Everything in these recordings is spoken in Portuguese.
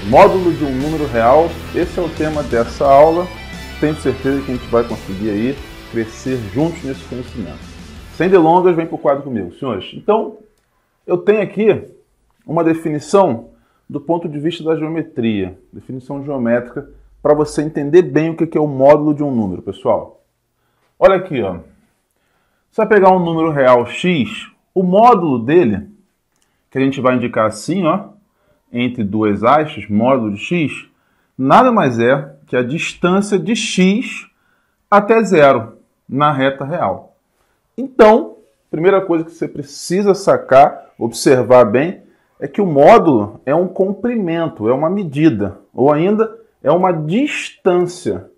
Módulo de um número real, esse é o tema dessa aula. Tenho certeza que a gente vai conseguir aí crescer juntos nesse conhecimento. Sem delongas, vem para o quadro comigo, senhores. Então, eu tenho aqui uma definição do ponto de vista da geometria, definição geométrica, para você entender bem o que é o módulo de um número, pessoal. Olha aqui, ó. Você vai pegar um número real x, o módulo dele, que a gente vai indicar assim, ó, entre duas hastes, módulo de x, nada mais é que a distância de x até zero na reta real. Então, primeira coisa que você precisa sacar, observar bem, é que o módulo é um comprimento, é uma medida, ou ainda é uma distância.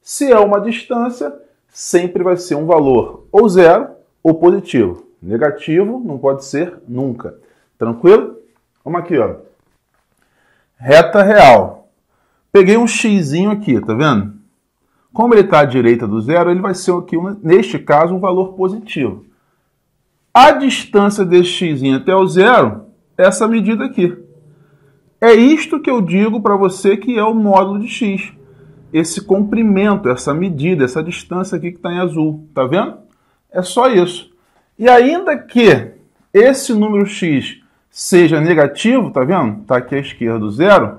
Se é uma distância, sempre vai ser um valor ou zero ou positivo. Negativo não pode ser nunca. Tranquilo? Vamos aqui, ó. Reta real. Peguei um xzinho aqui, tá vendo? Como ele está à direita do zero, ele vai ser aqui, neste caso, um valor positivo. A distância desse xzinho até o zero é essa medida aqui. É isto que eu digo para você que é o módulo de x. Esse comprimento, essa medida, essa distância aqui que está em azul. Tá vendo? É só isso. E ainda que esse número x seja negativo, tá vendo? Está aqui à esquerda do zero.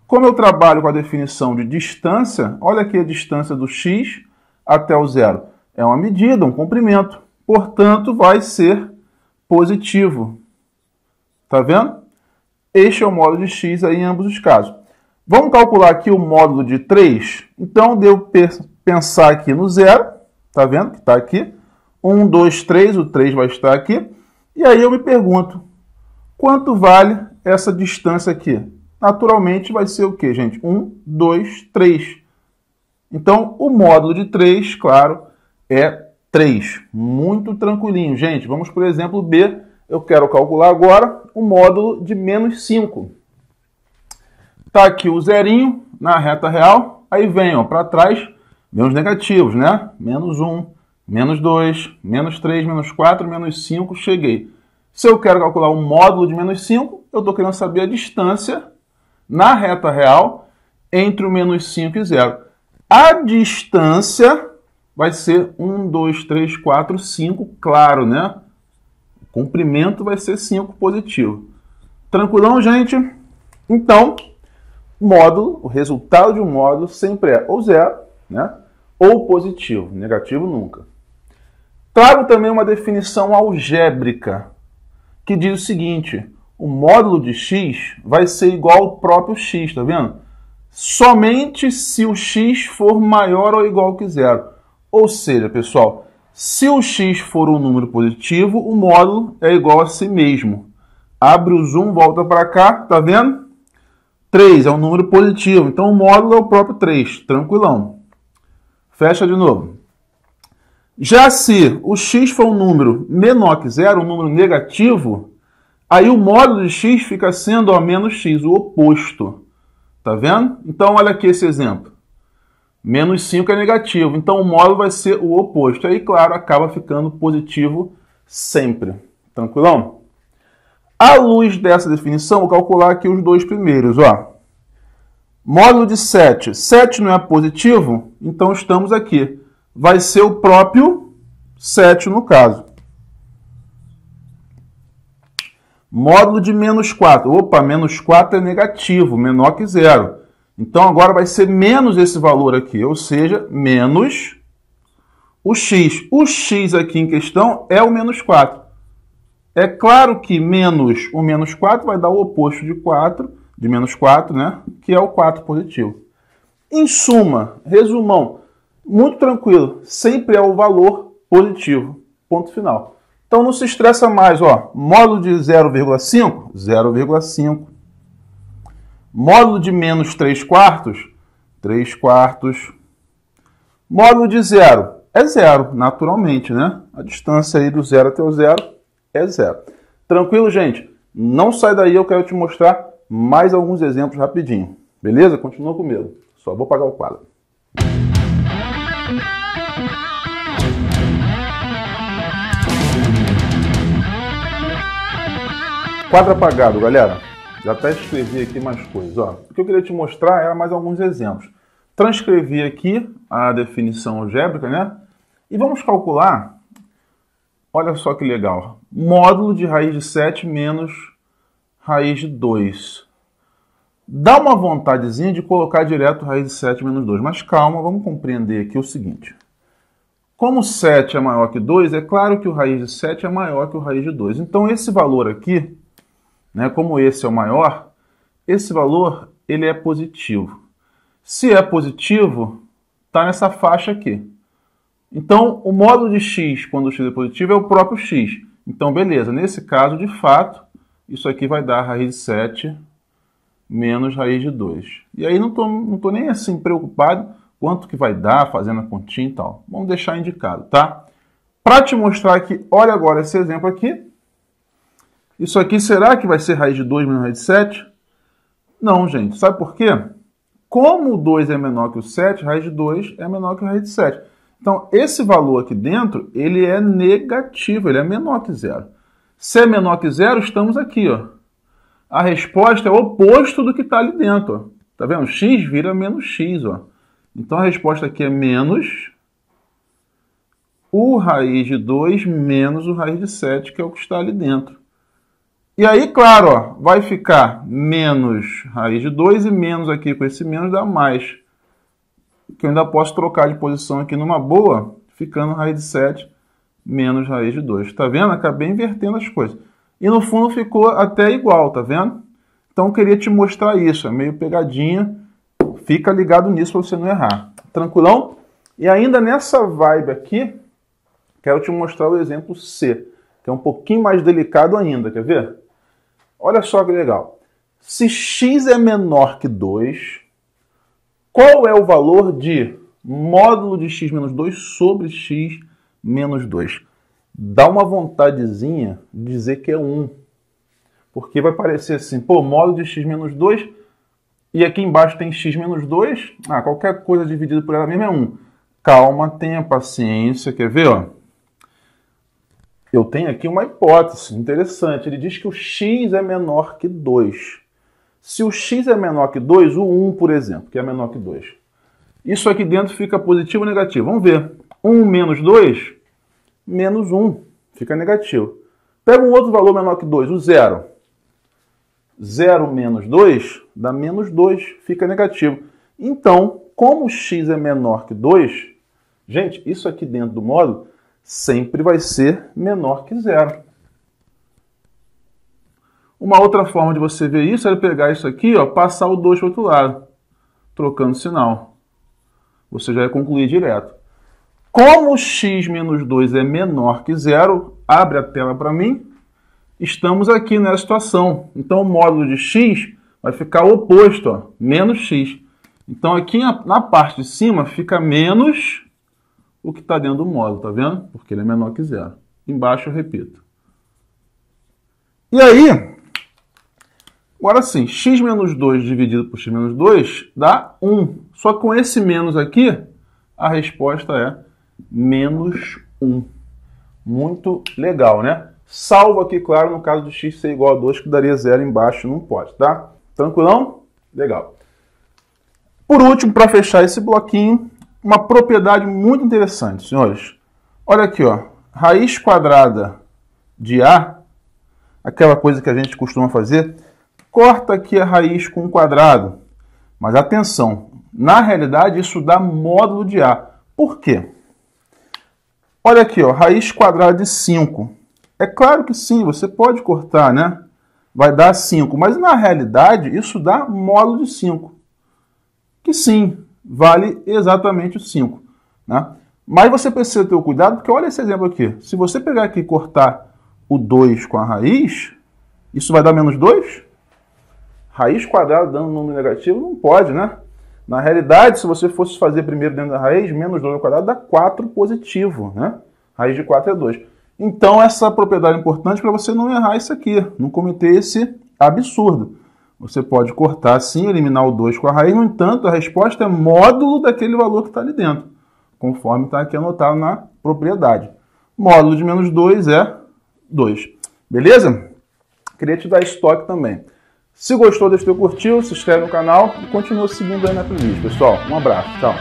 Como eu trabalho com a definição de distância, olha aqui a distância do x até o zero. É uma medida, um comprimento. Portanto, vai ser positivo. Tá vendo? Este é o módulo de x aí em ambos os casos. Vamos calcular aqui o módulo de 3. Então, devo pensar aqui no zero. Tá vendo que está aqui? 1, 2, 3. O 3 vai estar aqui. E aí eu me pergunto, quanto vale essa distância aqui? Naturalmente vai ser o quê, gente? 1, 2, 3. Então, o módulo de 3, claro, é 3. Muito tranquilinho. Gente, vamos para o exemplo B. Eu quero calcular agora o módulo de menos 5. Está aqui o zerinho na reta real. Aí vem para trás, vem os negativos, né? Menos 1, menos 2, menos 3, menos 4, menos 5. Cheguei. Se eu quero calcular o módulo de menos 5, eu estou querendo saber a distância na reta real entre o menos 5 e 0. A distância vai ser 1, 2, 3, 4, 5, claro, né? O comprimento vai ser 5 positivo. Tranquilão, gente? Então, módulo, o resultado de um módulo sempre é ou 0, né? Ou positivo, negativo nunca. Trago também uma definição algébrica, que diz o seguinte: o módulo de x vai ser igual ao próprio x, tá vendo? Somente se o x for maior ou igual que zero. Ou seja, pessoal, se o x for um número positivo, o módulo é igual a si mesmo. Abre o zoom, volta para cá, tá vendo? 3 é um número positivo, então o módulo é o próprio 3, tranquilão. Fecha de novo. Já se o x for um número menor que zero, um número negativo, aí o módulo de x fica sendo menos x, o oposto. Tá vendo? Então, olha aqui esse exemplo. Menos 5 é negativo, então o módulo vai ser o oposto. Aí, claro, acaba ficando positivo sempre. Tranquilão? À luz dessa definição, vou calcular aqui os dois primeiros. Ó. Módulo de 7. 7 não é positivo, então estamos aqui. Vai ser o próprio 7 no caso. Módulo de menos 4. Opa, menos 4 é negativo, menor que zero. Então, agora vai ser menos esse valor aqui, ou seja, menos o x. O x aqui em questão é o menos 4. É claro que menos o menos 4 vai dar o oposto de 4, de menos 4, né? Que é o 4 positivo. Em suma, resumão, muito tranquilo, sempre é o valor positivo. Ponto final. Então, não se estressa mais, ó. Módulo de 0,5, 0,5. Módulo de menos 3 quartos, 3 quartos. Módulo de zero é zero, naturalmente, né? A distância aí do zero até o zero é zero. Tranquilo, gente? Não sai daí, eu quero te mostrar mais alguns exemplos rapidinho. Beleza? Continua comigo. Só vou apagar o quadro. Quadro apagado, galera. Já até escrevi aqui mais coisas. Ó. O que eu queria te mostrar era mais alguns exemplos. Transcrevi aqui a definição algébrica, né? E vamos calcular, olha só que legal, módulo de raiz de 7 menos raiz de 2. Dá uma vontadezinha de colocar direto raiz de 7 menos 2, mas calma, vamos compreender aqui o seguinte. Como 7 é maior que 2, é claro que o raiz de 7 é maior que o raiz de 2. Então esse valor aqui, né, como esse é o maior, esse valor ele é positivo. Se é positivo, está nessa faixa aqui. Então, o módulo de x, quando o x é positivo, é o próprio x. Então, beleza. Nesse caso, de fato, isso aqui vai dar raiz de 7 menos raiz de 2. E aí não tô nem assim preocupado quanto que vai dar, fazendo a continha e tal. Vamos deixar indicado, tá? Para te mostrar que, olha agora esse exemplo aqui. Isso aqui, será que vai ser raiz de 2 menos raiz de 7? Não, gente. Sabe por quê? Como o 2 é menor que o 7, raiz de 2 é menor que a raiz de 7. Então, esse valor aqui dentro, ele é negativo, ele é menor que zero. Se é menor que zero, estamos aqui, ó. A resposta é o oposto do que está ali dentro, ó. Tá vendo? X vira menos x, ó. Então, a resposta aqui é menos o raiz de 2 menos o raiz de 7, que é o que está ali dentro. E aí, claro, ó, vai ficar menos raiz de 2 e menos aqui com esse menos dá mais. Que eu ainda posso trocar de posição aqui numa boa, ficando raiz de 7 menos raiz de 2. Tá vendo? Acabei invertendo as coisas. E no fundo ficou até igual, tá vendo? Então eu queria te mostrar isso, é meio pegadinha. Fica ligado nisso para você não errar. Tranquilão? E ainda nessa vibe aqui, quero te mostrar o exemplo C, que é um pouquinho mais delicado ainda, quer ver? Olha só que legal. Se x é menor que 2, qual é o valor de módulo de x menos 2 sobre x menos 2? Dá uma vontadezinha de dizer que é 1. Porque vai parecer assim, pô, módulo de x menos 2, e aqui embaixo tem x menos 2, qualquer coisa dividida por ela mesma é 1. Calma, tenha paciência, quer ver, ó? Eu tenho aqui uma hipótese interessante. Ele diz que o x é menor que 2. Se o x é menor que 2, o 1, por exemplo, que é menor que 2. Isso aqui dentro fica positivo ou negativo? Vamos ver. 1 menos 2, menos 1. Fica negativo. Pega um outro valor menor que 2, o 0. 0 menos 2 dá menos 2, fica negativo. Então, como o x é menor que 2, gente, isso aqui dentro do módulo sempre vai ser menor que 0. Uma outra forma de você ver isso é pegar isso aqui, ó, passar o 2 para o outro lado, trocando sinal. Você já vai concluir direto. Como x menos 2 é menor que 0, abre a tela para mim, estamos aqui nessa situação. Então o módulo de x vai ficar o oposto, ó, menos x. Então aqui na parte de cima fica menos o que está dentro do módulo, tá vendo? Porque ele é menor que 0. Embaixo eu repito. E aí, agora sim, x menos 2 dividido por x menos 2 dá 1. Só que com esse menos aqui, a resposta é menos 1. Muito legal, né? Salvo aqui, claro, no caso de x ser igual a 2, que daria 0 embaixo, não pode, tá? Tranquilão? Legal. Por último, para fechar esse bloquinho, uma propriedade muito interessante, senhores. Olha aqui, ó. Raiz quadrada de A, aquela coisa que a gente costuma fazer, corta aqui a raiz com um quadrado. Mas atenção, na realidade isso dá módulo de A. Por quê? Olha aqui, ó, raiz quadrada de 5. É claro que sim, você pode cortar, né? Vai dar 5, mas na realidade isso dá módulo de 5. Que sim, vale exatamente o 5. Né? Mas você precisa ter o cuidado, porque olha esse exemplo aqui. Se você pegar aqui e cortar o 2 com a raiz, isso vai dar menos 2? Raiz quadrada dando um número negativo não pode, né? Na realidade, se você fosse fazer primeiro dentro da raiz, menos 2 ao quadrado dá 4 positivo, né? Raiz de 4 é 2. Então, essa propriedade é importante para você não errar isso aqui, não cometer esse absurdo. Você pode cortar assim, eliminar o 2 com a raiz, no entanto, a resposta é módulo daquele valor que está ali dentro, conforme está aqui anotado na propriedade. Módulo de menos 2 é 2. Beleza? Queria te dar esse toque também. Se gostou, deixa o teu curtir, se inscreve no canal e continua seguindo aí na playlist. Pessoal, um abraço, tchau.